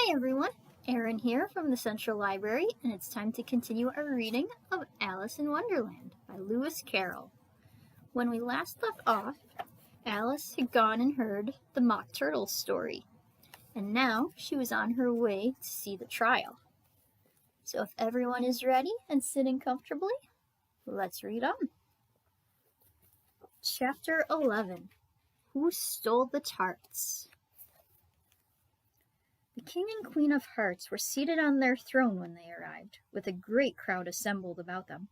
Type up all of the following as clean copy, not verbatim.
Hi everyone, Erin here from the Central Library, and it's time to continue our reading of Alice in Wonderland by Lewis Carroll. When we last left off, Alice had gone and heard the Mock Turtle story, and now she was on her way to see the trial. So if everyone is ready and sitting comfortably, let's read on. Chapter 11. Who Stole the Tarts? The King and Queen of Hearts were seated on their throne when they arrived, with a great crowd assembled about them,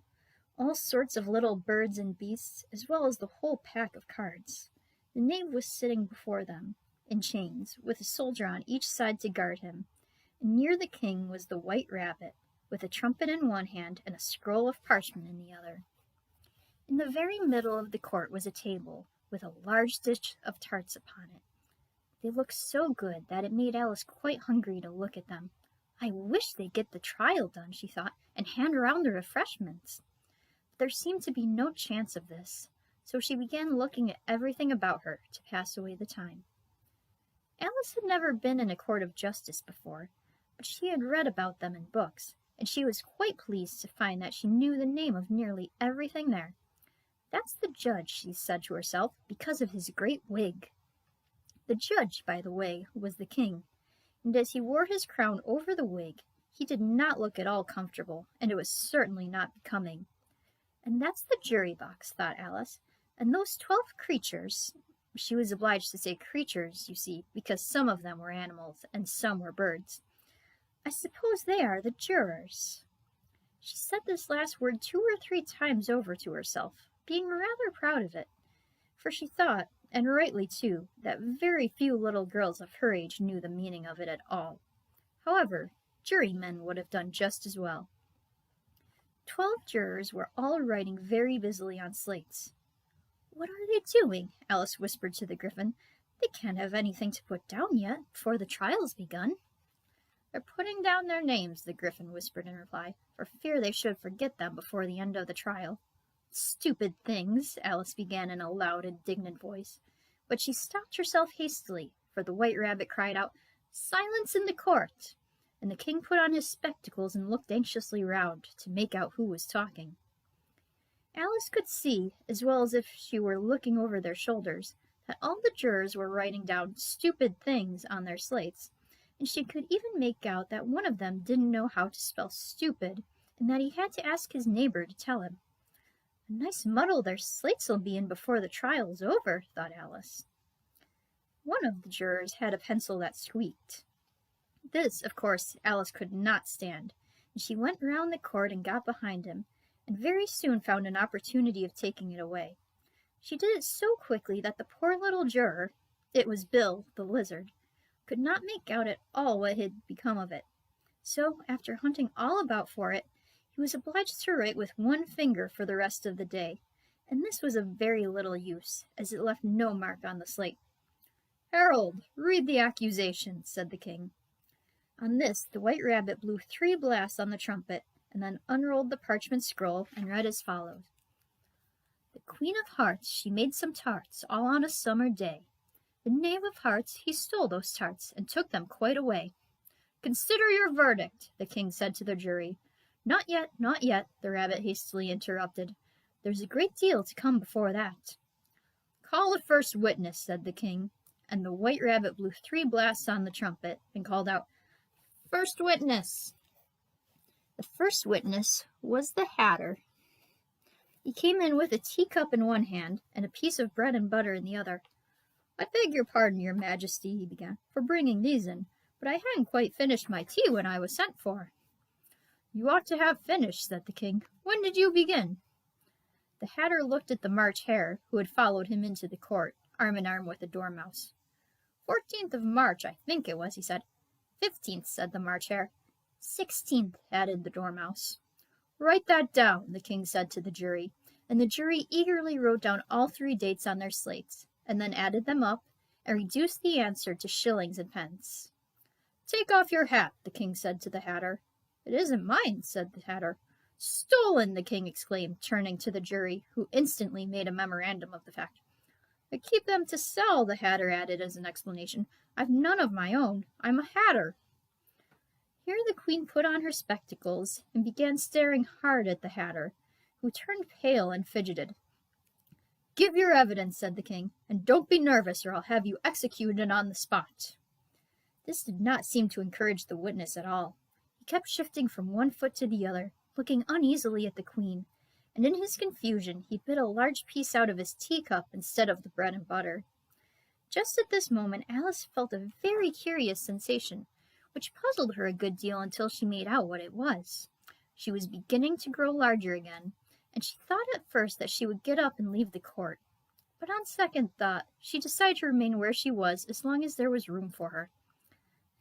all sorts of little birds and beasts, as well as the whole pack of cards. The knave was sitting before them, in chains, with a soldier on each side to guard him, and near the king was the White Rabbit, with a trumpet in one hand and a scroll of parchment in the other. In the very middle of the court was a table, with a large dish of tarts upon it. They looked so good that it made Alice quite hungry to look at them. I wish they'd get the trial done, she thought, and hand around the refreshments. But there seemed to be no chance of this, so she began looking at everything about her to pass away the time. Alice had never been in a court of justice before, but she had read about them in books, and she was quite pleased to find that she knew the name of nearly everything there. That's the judge, she said to herself, because of his great wig. The judge, by the way, was the king, and as he wore his crown over the wig, he did not look at all comfortable, and it was certainly not becoming. And that's the jury box, thought Alice, and those 12 creatures, she was obliged to say creatures, you see, because some of them were animals and some were birds. I suppose they are the jurors. She said this last word 2 or 3 times over to herself, being rather proud of it, for she thought, and rightly too, that very few little girls of her age knew the meaning of it at all. However, jurymen would have done just as well. 12 jurors were all writing very busily on slates. What are they doing? Alice whispered to the Gryphon. They can't have anything to put down yet, before the trial's begun. They're putting down their names, the Gryphon whispered in reply, for fear they should forget them before the end of the trial. Stupid things, Alice began in a loud, indignant voice, but she stopped herself hastily, for the White Rabbit cried out, "Silence in the court!" and the king put on his spectacles and looked anxiously round to make out who was talking. Alice could see, as well as if she were looking over their shoulders, that all the jurors were writing down "stupid things" on their slates, and she could even make out that one of them didn't know how to spell stupid, and that he had to ask his neighbor to tell him. A nice muddle their slates'll be in before the trial's over, thought Alice. One of the jurors had a pencil that squeaked. This, of course, Alice could not stand, and she went round the court and got behind him, and very soon found an opportunity of taking it away. She did it so quickly that the poor little juror, it was Bill, the lizard, could not make out at all what had become of it. So, after hunting all about for it, he was obliged to write with one finger for the rest of the day, and this was of very little use, as it left no mark on the slate. "Harold, read the accusation," said the king. On this, the White Rabbit blew 3 blasts on the trumpet, and then unrolled the parchment scroll and read as follows. "The Queen of Hearts, she made some tarts, all on a summer day. The Knave of Hearts, he stole those tarts, and took them quite away." "Consider your verdict," the king said to the jury. "Not yet, not yet," the rabbit hastily interrupted. "There's a great deal to come before that." "Call the first witness," said the king, and the White Rabbit blew 3 blasts on the trumpet and called out, "First witness." The first witness was the Hatter. He came in with a teacup in one hand and a piece of bread and butter in the other. "I beg your pardon, your majesty," he began, "for bringing these in, but I hadn't quite finished my tea when I was sent for." "You ought to have finished," said the king. "When did you begin?" The Hatter looked at the March Hare, who had followed him into the court, arm in arm with the Dormouse. 14th of March, I think it was, he said. 15th, said the March Hare. 16th, added the Dormouse. "Write that down," the king said to the jury, and the jury eagerly wrote down all 3 dates on their slates, and then added them up, and reduced the answer to shillings and pence. "Take off your hat," the king said to the Hatter. "It isn't mine," said the Hatter. "Stolen!" the king exclaimed, turning to the jury, who instantly made a memorandum of the fact. "I keep them to sell," the Hatter added as an explanation. "I've none of my own. I'm a hatter." Here the queen put on her spectacles and began staring hard at the Hatter, who turned pale and fidgeted. "Give your evidence," said the king, "and don't be nervous or I'll have you executed on the spot." This did not seem to encourage the witness at all. He kept shifting from one foot to the other, looking uneasily at the queen, and in his confusion he bit a large piece out of his teacup instead of the bread and butter. Just at this moment Alice felt a very curious sensation, which puzzled her a good deal until she made out what it was. She was beginning to grow larger again, and she thought at first that she would get up and leave the court. But on second thought, she decided to remain where she was as long as there was room for her.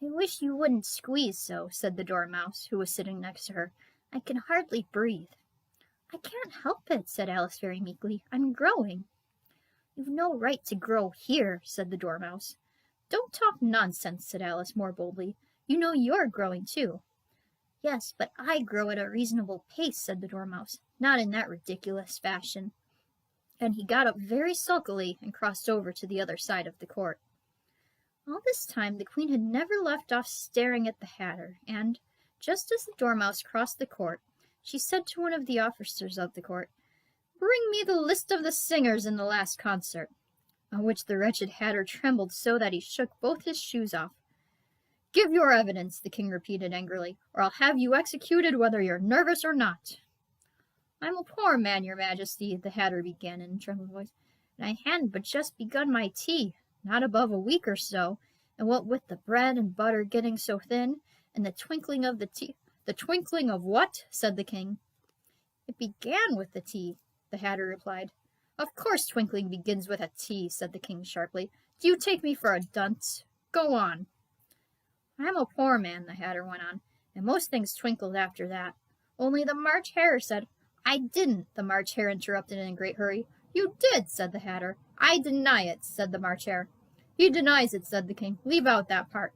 "I wish you wouldn't squeeze so," said the Dormouse, who was sitting next to her. "I can hardly breathe." "I can't help it," said Alice very meekly. "I'm growing." "You've no right to grow here," said the Dormouse. "Don't talk nonsense," said Alice more boldly. "You know you're growing too." "Yes, but I grow at a reasonable pace," said the Dormouse, "not in that ridiculous fashion." And he got up very sulkily and crossed over to the other side of the court. All this time the queen had never left off staring at the Hatter, and, just as the Dormouse crossed the court, she said to one of the officers of the court, "Bring me the list of the singers in the last concert," on which the wretched Hatter trembled so that he shook both his shoes off. "Give your evidence," the king repeated angrily, "or I'll have you executed whether you're nervous or not." "I'm a poor man, your majesty," the Hatter began in a trembling voice, "and I hadn't but just begun my tea, not above a week or so, and what with the bread and butter getting so thin, and the twinkling of the tea—" "The twinkling of what?" said the king. "It began with the tea," the Hatter replied. "Of course twinkling begins with a tea," said the king sharply. "Do you take me for a dunce? Go on." "I'm a poor man," the Hatter went on, "and most things twinkled after that. Only the March Hare said—" "I didn't," the March Hare interrupted in a great hurry. "You did," said the Hatter. "I deny it," said the March Hare. "He denies it," said the king. "Leave out that part."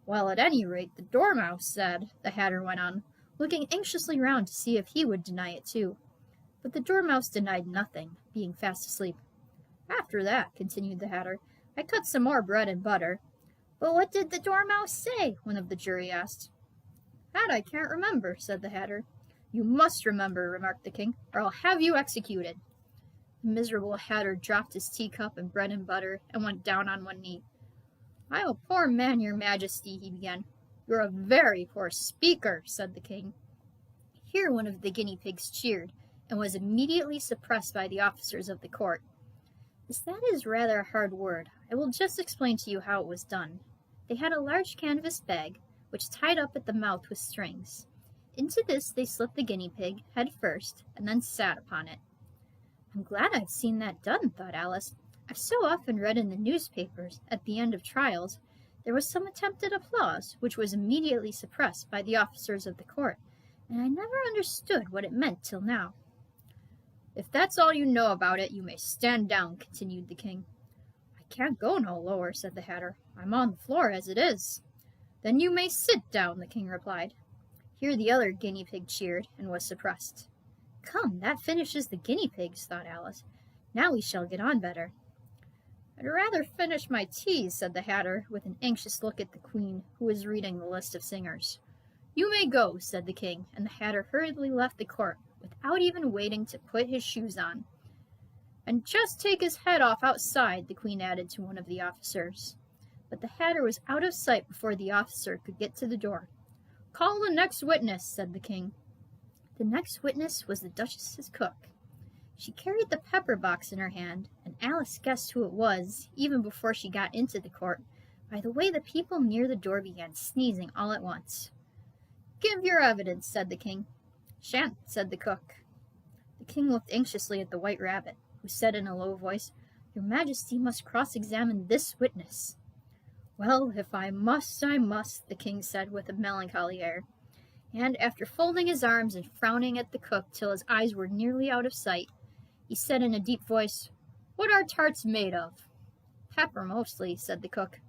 "Well, at any rate, the Dormouse said," the Hatter went on, looking anxiously round to see if he would deny it too. But the Dormouse denied nothing, being fast asleep. "After that," continued the Hatter, "I cut some more bread and butter." "But what did the Dormouse say?" one of the jury asked. "That I can't remember," said the Hatter. "You must remember," remarked the king, "or I'll have you executed." The miserable Hatter dropped his teacup and bread and butter and went down on one knee. "I'm a poor man, your majesty," he began. "You're a very poor speaker," said the king. Here one of the guinea pigs cheered, and was immediately suppressed by the officers of the court. As that is rather a hard word, I will just explain to you how it was done. They had a large canvas bag, which tied up at the mouth with strings. Into this they slipped the guinea pig, head first, and then sat upon it. "I'm glad I've seen that done," thought Alice. "I've so often read in the newspapers, at the end of trials, there was some attempt at applause, which was immediately suppressed by the officers of the court, and I never understood what it meant till now." "If that's all you know about it, you may stand down," continued the king. "I can't go no lower," said the Hatter. "I'm on the floor as it is." "Then you may sit down," the king replied. Here the other guinea pig cheered, and was suppressed. "Come, that finishes the guinea pigs," thought Alice. "Now we shall get on better." "I'd rather finish my tea," said the Hatter, with an anxious look at the queen, who was reading the list of singers. "You may go," said the king, and the Hatter hurriedly left the court, without even waiting to put his shoes on. "And just take his head off outside," the queen added to one of the officers. But the Hatter was out of sight before the officer could get to the door. "Call the next witness," said the king. The next witness was the Duchess's cook. She carried the pepper box in her hand, and Alice guessed who it was, even before she got into the court, by the way the people near the door began sneezing all at once. "Give your evidence," said the king. "Shan't," said the cook. The king looked anxiously at the White Rabbit, who said in a low voice, "Your Majesty must cross-examine this witness." "Well, if I must, I must," the king said with a melancholy air, and after folding his arms and frowning at the cook till his eyes were nearly out of sight, he said in a deep voice, "What are tarts made of?" "Pepper mostly," said the cook.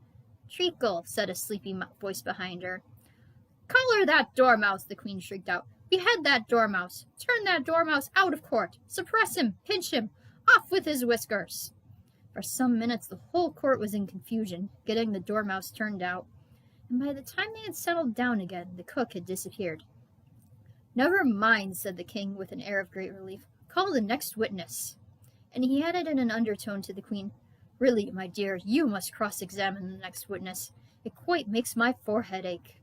"Treacle," said a sleepy voice behind her. "Collar that dormouse!" the queen shrieked out. "Behead that dormouse! Turn that dormouse out of court! Suppress him! Pinch him! Off with his whiskers!" For some minutes the whole court was in confusion, getting the dormouse turned out. and by the time they had settled down again, the cook had disappeared. "Never mind," said the king with an air of great relief. "Call the next witness." And he added in an undertone to the queen, "Really, my dear, you must cross-examine the next witness. It quite makes my forehead ache."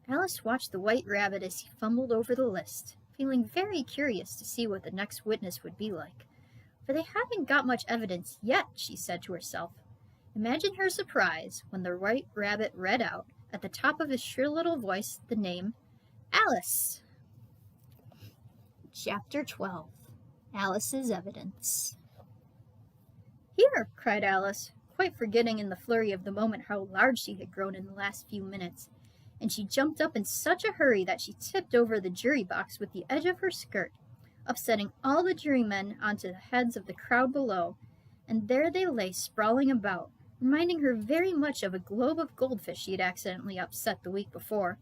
Alice watched the White Rabbit as he fumbled over the list, feeling very curious to see what the next witness would be like. "For they haven't got much evidence yet," she said to herself. Imagine her surprise when the White Rabbit read out, at the top of his shrill little voice, the name Alice. Chapter 12. Alice's Evidence. "Here!" cried Alice, quite forgetting in the flurry of the moment how large she had grown in the last few minutes, and she jumped up in such a hurry that she tipped over the jury box with the edge of her skirt, upsetting all the jurymen onto the heads of the crowd below, and there they lay sprawling about, reminding her very much of a globe of goldfish she had accidentally upset the week before.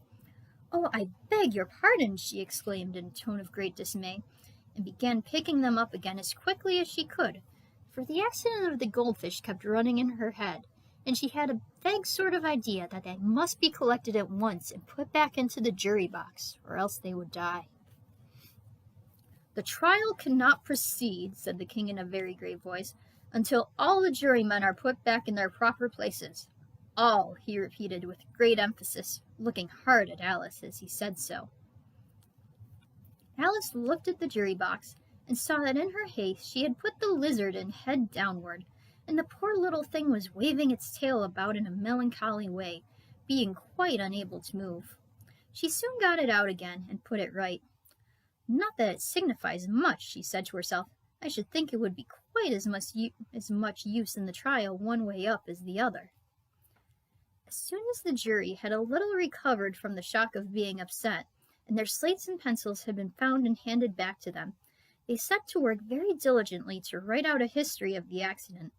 "Oh, I beg your pardon!" she exclaimed in a tone of great dismay, and began picking them up again as quickly as she could, for the accident of the goldfish kept running in her head, and she had a vague sort of idea that they must be collected at once and put back into the jury box, or else they would die. "The trial cannot proceed," said the king in a very grave voice, "until all the jurymen are put back in their proper places. All," he repeated with great emphasis, looking hard at Alice as he said so. Alice looked at the jury box and saw that in her haste she had put the lizard in head downward, and the poor little thing was waving its tail about in a melancholy way, being quite unable to move. She soon got it out again and put it right. "Not that it signifies much," she said to herself. "I should think it would be quite as much use in the trial one way up as the other." As soon as the jury had a little recovered from the shock of being upset, and their slates and pencils had been found and handed back to them, they set to work very diligently to write out a history of the accident.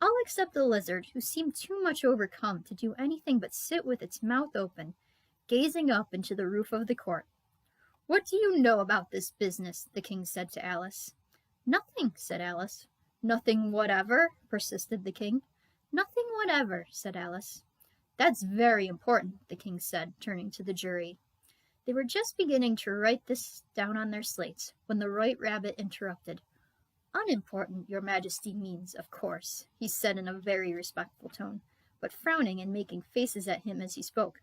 All except the lizard, who seemed too much overcome to do anything but sit with its mouth open, gazing up into the roof of the court. "What do you know about this business?" the king said to Alice. "Nothing," said Alice. "Nothing whatever?" persisted the king. "Nothing whatever," said Alice. "That's very important," the king said, turning to the jury. They were just beginning to write this down on their slates when the White Rabbit interrupted. "Unimportant, your majesty means, of course," he said in a very respectful tone, but frowning and making faces at him as he spoke.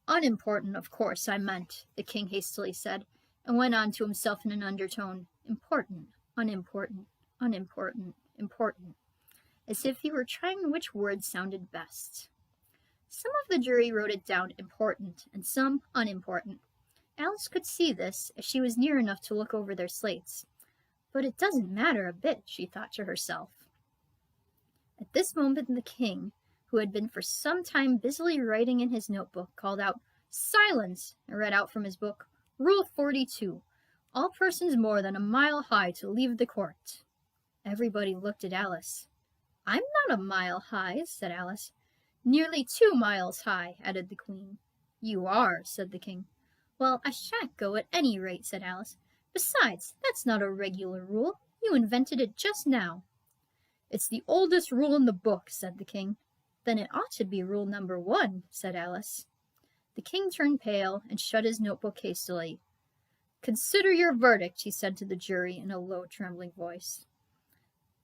"Unimportant, of course, I meant," the king hastily said, and went on to himself in an undertone, "important, unimportant, unimportant, important," as if he were trying which word sounded best. Some of the jury wrote it down important, and some unimportant. Alice could see this, as she was near enough to look over their slates. "But it doesn't matter a bit," she thought to herself. At this moment the king, who had been for some time busily writing in his notebook, called out, "Silence!" and read out from his book, "Rule 42. All persons more than a mile high to leave the court." Everybody looked at Alice. "I'm not a mile high," said Alice. "Nearly 2 miles high," added the queen. "You are," said the king. "Well, I shan't go at any rate," said Alice. "Besides, that's not a regular rule. You invented it just now." "It's the oldest rule in the book," said the king. "Then it ought to be rule number 1, said Alice. The king turned pale and shut his notebook hastily. "Consider your verdict," he said to the jury in a low, trembling voice.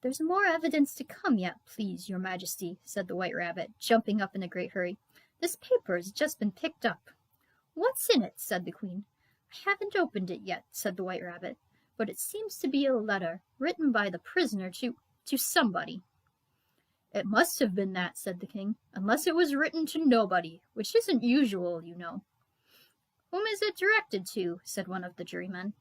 "There's more evidence to come yet, please, your majesty," said the White Rabbit, jumping up in a great hurry. "This paper has just been picked up." "What's in it?" said the queen. "I haven't opened it yet," said the White Rabbit, "but it seems to be a letter written by the prisoner to somebody." "It must have been that," said the king, "unless it was written to nobody, which isn't usual, you know." "Whom is it directed to?" said one of the jurymen.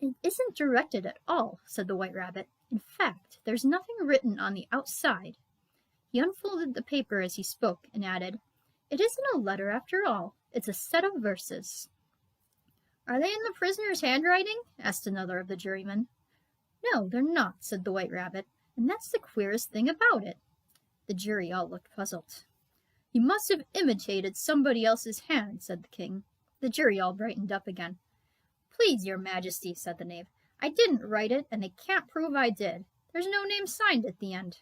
"It isn't directed at all," said the White Rabbit. "In fact, there's nothing written on the outside." He unfolded the paper as he spoke, and added, "It isn't a letter after all. It's a set of verses." "Are they in the prisoner's handwriting?" asked another of the jurymen. "No, they're not," said the White Rabbit, "and that's the queerest thing about it." The jury all looked puzzled. "He must have imitated somebody else's hand," said the king. The jury all brightened up again. "Please, your majesty," said the knave, "I didn't write it, and they can't prove I did. There's no name signed at the end."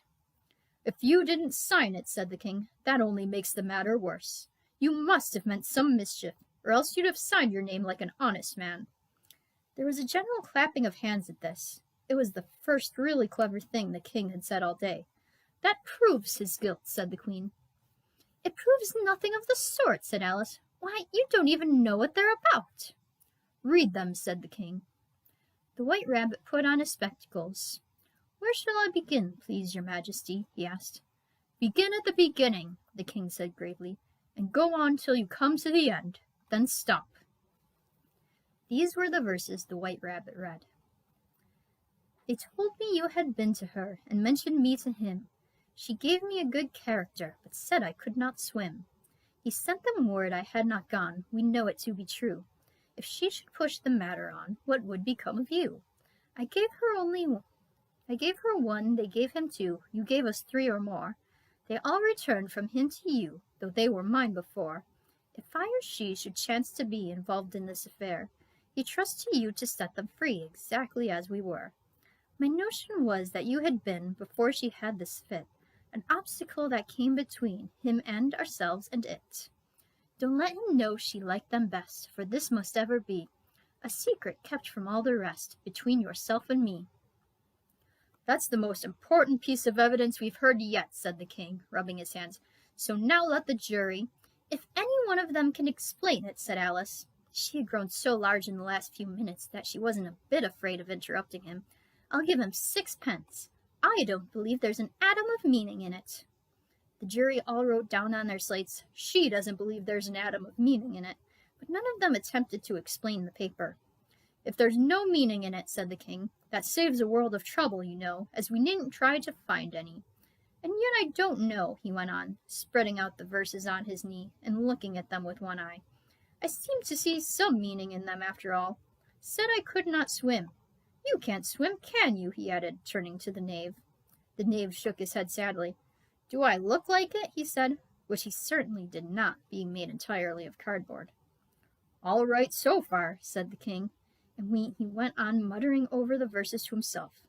"If you didn't sign it," said the king, "that only makes the matter worse. You must have meant some mischief, or else you'd have signed your name like an honest man." There was a general clapping of hands at this. It was the first really clever thing the king had said all day. "That proves his guilt," said the queen. "It proves nothing of the sort," said Alice. "Why, you don't even know what they're about." "Read them," said the king. The White Rabbit put on his spectacles. "Where shall I begin, please your majesty?" he asked. "Begin at the beginning," the king said gravely, "and go on till you come to the end. Then stop." These were the verses the White Rabbit read. "They told me you had been to her, and mentioned me to him. She gave me a good character, but said I could not swim. He sent them word I had not gone, we know it to be true. If she should push the matter on, what would become of you? I gave her one, they gave him two, you gave us three or more. They all returned from him to you, though they were mine before. If I or she should chance to be involved in this affair, he trusts to you to set them free, exactly as we were. My notion was that you had been, before she had this fit, an obstacle that came between him and ourselves and it. Don't let him know she liked them best, for this must ever be a secret kept from all the rest, between yourself and me." "That's the most important piece of evidence we've heard yet," said the king, rubbing his hands. "So now let the jury—" "If any one of them can explain it," said Alice. She had grown so large in the last few minutes that she wasn't a bit afraid of interrupting him. "I'll give him 6 pence. I don't believe there's an atom of meaning in it." The jury all wrote down on their slates, "She doesn't believe there's an atom of meaning in it," but none of them attempted to explain the paper. "If there's no meaning in it," said the king, "that saves a world of trouble, you know, as we needn't try to find any. And yet I don't know," he went on, spreading out the verses on his knee and looking at them with one eye. "I seem to see some meaning in them after all. Said I could not swim. You can't swim, can you?" he added, turning to the knave. The knave shook his head sadly. "Do I look like it?" he said, which he certainly did not, being made entirely of cardboard. "All right so far," said the king, and he went on muttering over the verses to himself.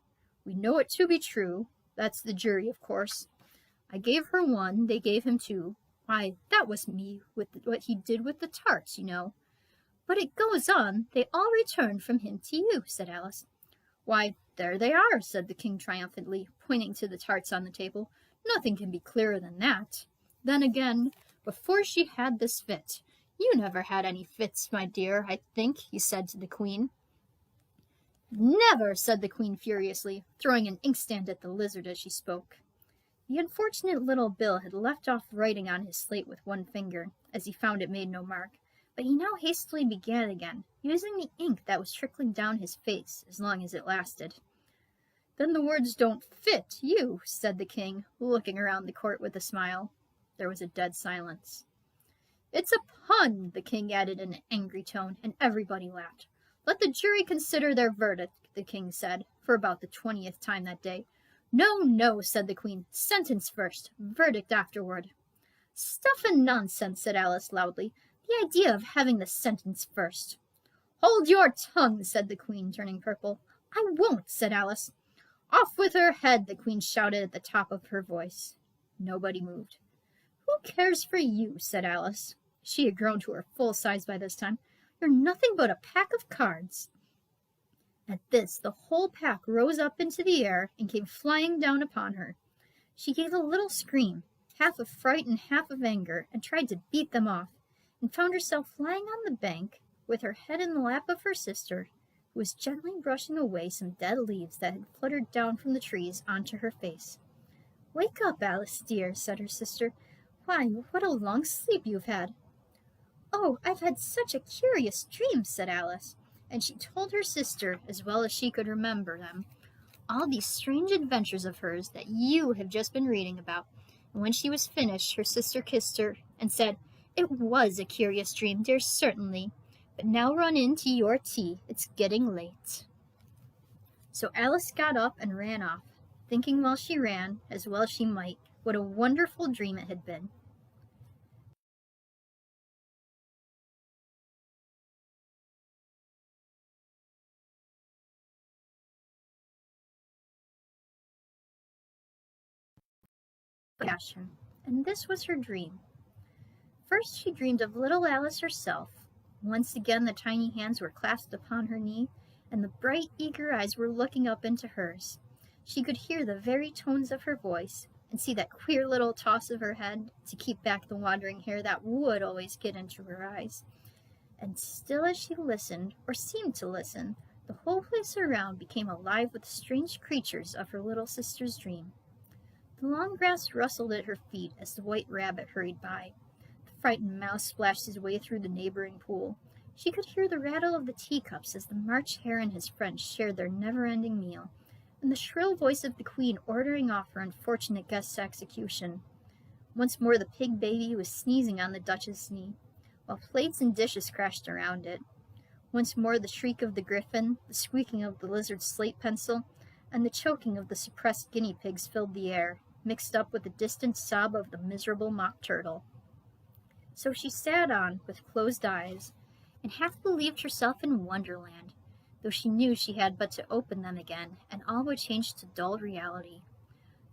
"We know it to be true. That's the jury, of course. I gave her one, they gave him two. Why, that was me, with what he did with the tarts, you know. But it goes on, they all returned from him to you," said Alice. "Why, there they are," said the king triumphantly, pointing to the tarts on the table. "Nothing can be clearer than that. Then again, before she had this fit— You never had any fits, my dear, I think," he said to the queen. "Never," said the queen furiously, throwing an inkstand at the lizard as she spoke. The unfortunate little Bill had left off writing on his slate with one finger, as he found it made no mark, but he now hastily began again, using the ink that was trickling down his face as long as it lasted. "Then the words don't fit you," said the king, looking around the court with a smile. There was a dead silence. "It's a pun," the king added in an angry tone, and everybody laughed. "Let the jury consider their verdict," the king said, for about the 20th time that day. "No, no," said the queen. "Sentence first, verdict afterward." "Stuff and nonsense," said Alice loudly. "The idea of having the sentence first." "Hold your tongue," said the queen, turning purple. "I won't," said Alice. "Off with her head," the queen shouted at the top of her voice. Nobody moved. "Who cares for you?" said Alice. She had grown to her full size by this time. "You're nothing but a pack of cards." At this, the whole pack rose up into the air and came flying down upon her. She gave a little scream, half of fright and half of anger, and tried to beat them off, and found herself lying on the bank, with her head in the lap of her sister, who was gently brushing away some dead leaves that had fluttered down from the trees onto her face. "Wake up, Alice, dear," said her sister. "Why, what a long sleep you've had." "Oh, I've had such a curious dream," said Alice, and she told her sister, as well as she could remember them, all these strange adventures of hers that you have just been reading about. And when she was finished, her sister kissed her and said, "It was a curious dream, dear, certainly. But now run in to your tea. It's getting late." So Alice got up and ran off, thinking while she ran, as well she might, what a wonderful dream it had been. fashion, and this was her dream. First she dreamed of little Alice herself. Once again the tiny hands were clasped upon her knee, and the bright, eager eyes were looking up into hers. She could hear the very tones of her voice, and see that queer little toss of her head to keep back the wandering hair that would always get into her eyes. And still as she listened, or seemed to listen, the whole place around became alive with the strange creatures of her little sister's dream. The long grass rustled at her feet as the white rabbit hurried by. The frightened mouse splashed his way through the neighboring pool. She could hear the rattle of the teacups as the March Hare and his friends shared their never-ending meal, and the shrill voice of the queen ordering off her unfortunate guest's execution. Once more the pig baby was sneezing on the Duchess's knee, while plates and dishes crashed around it. Once more the shriek of the griffin, the squeaking of the lizard's slate pencil, and the choking of the suppressed guinea pigs filled the air, mixed up with the distant sob of the miserable mock turtle. So she sat on, with closed eyes, and half believed herself in Wonderland, though she knew she had but to open them again, and all would change to dull reality.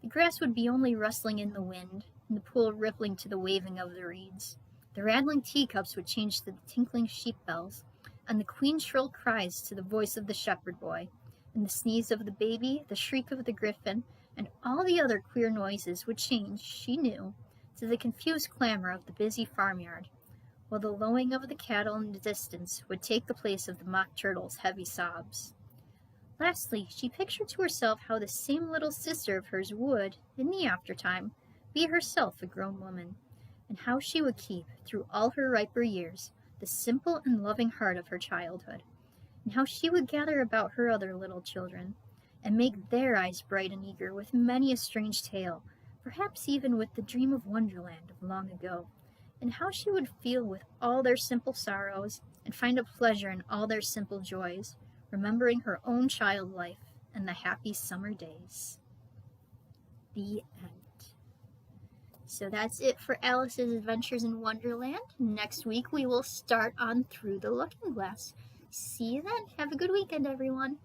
The grass would be only rustling in the wind, and the pool rippling to the waving of the reeds. The rattling teacups would change to the tinkling sheep bells, and the queen's shrill cries to the voice of the shepherd boy, and the sneeze of the baby, the shriek of the griffin, and all the other queer noises would change, she knew, to the confused clamor of the busy farmyard, while the lowing of the cattle in the distance would take the place of the mock turtle's heavy sobs. Lastly, she pictured to herself how the same little sister of hers would, in the aftertime, be herself a grown woman, and how she would keep, through all her riper years, the simple and loving heart of her childhood, and how she would gather about her other little children, and make their eyes bright and eager with many a strange tale, perhaps even with the dream of Wonderland of long ago, and how she would feel with all their simple sorrows, and find a pleasure in all their simple joys, remembering her own child life and the happy summer days. The end. So that's it for Alice's Adventures in Wonderland. Next week we will start on Through the Looking Glass. See you then. Have a good weekend, everyone.